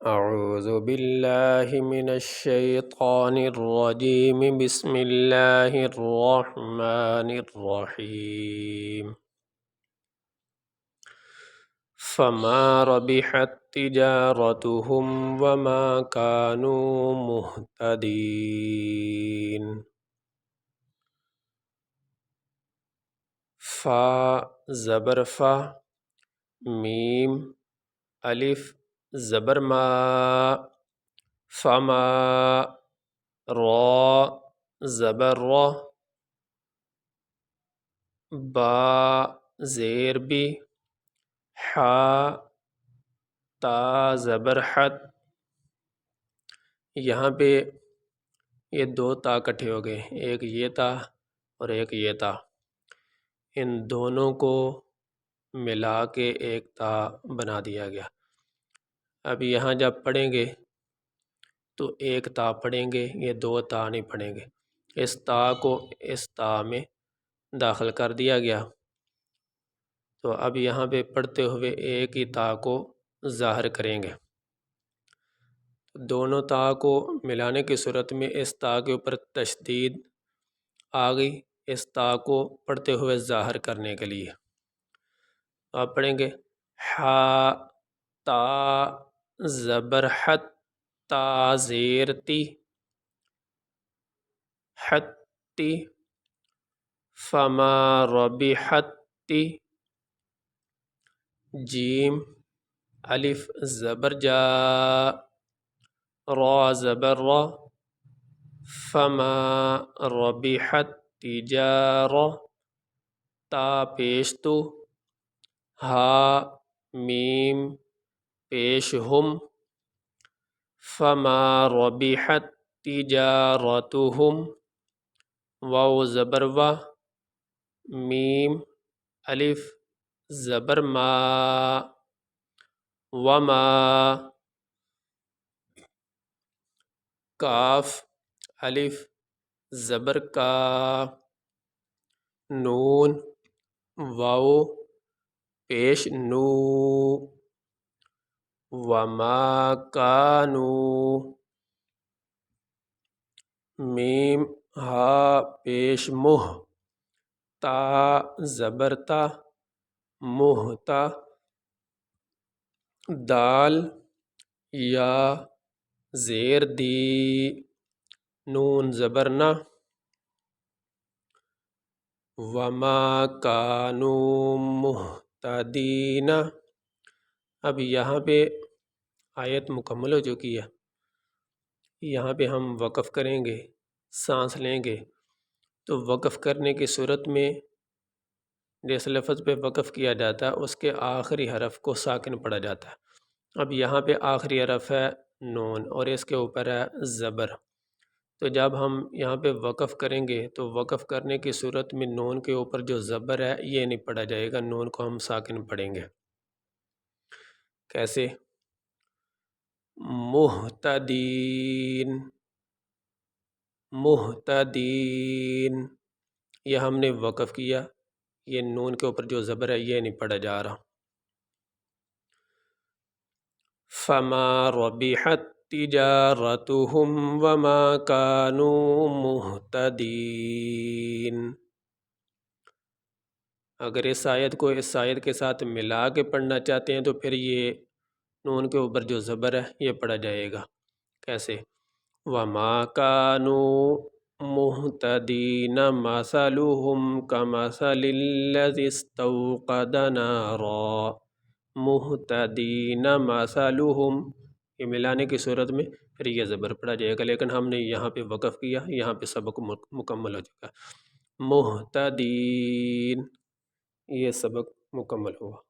أعوذ بالله من الشيطان الرجيم بسم الله الرحمن الرحيم فما ربحت تجارتهم وما كانوا مهتدين فا زبر فا میم الف زبر ما فما را زبر را با زیر بی حا تا زبر حت یہاں پہ یہ دو تا اکٹھے ہو گئے، ایک یہ تا اور ایک یہ تا، ان دونوں کو ملا کے ایک تا بنا دیا گیا۔ اب یہاں جب پڑھیں گے تو ایک تا پڑھیں گے، یہ دو تا نہیں پڑھیں گے۔ اس تا کو اس تا میں داخل کر دیا گیا، تو اب یہاں پہ پڑھتے ہوئے ایک ہی تا کو ظاہر کریں گے۔ دونوں تا کو ملانے کی صورت میں اس تا کے اوپر تشدید آ گئی، اس تا کو پڑھتے ہوئے ظاہر کرنے کے لیے۔ آپ پڑھیں گے حا تا زبر حت تا زیر تی حتی فما ربحت تی جیم الف زبر جا را زبر را فما ربحت تجارہ تا پیش تو ہا میم پیش ہم فما ربحت تجارتهم واو زبر و میم الف زبر ما وما کاف الف زبر کا نون واو پیش نو وما کانو میم ہا پیش مہ تا زبر تا مہتا دال یا زیر دی نون زبر نا وما کانو مہتدین۔ اب یہاں پہ آیت مکمل ہو چکی ہے، یہاں پہ ہم وقف کریں گے، سانس لیں گے، تو وقف کرنے کی صورت میں جس لفظ پہ وقف کیا جاتا ہے اس کے آخری حرف کو ساکن پڑھا جاتا ہے۔ اب یہاں پہ آخری حرف ہے نون اور اس کے اوپر ہے زبر، تو جب ہم یہاں پہ وقف کریں گے تو وقف کرنے کی صورت میں نون کے اوپر جو زبر ہے یہ نہیں پڑھا جائے گا، نون کو ہم ساکن پڑھیں گے۔ کیسے؟ مہتدین مہتدین، یہ ہم نے وقف کیا، یہ نون کے اوپر جو زبر ہے یہ نہیں پڑھا جا رہا۔ فما ربحت تجارتهم وما كانوا مہتدین۔ اگر اس آیت کو اس آیت کے ساتھ ملا کے پڑھنا چاہتے ہیں تو پھر یہ نون کے اوپر جو زبر ہے یہ پڑھا جائے گا۔ کیسے؟ وما كانوا مہتدین مثلهم كمثل الذي استوقد نارا مہتدین مثلهم، یہ ملانے کی صورت میں پھر یہ زبر پڑھا جائے گا، لیکن ہم نے یہاں پہ وقف کیا، یہاں پہ سبق مکمل ہو چکا۔ مہتدین، یہ سبق مکمل ہوا۔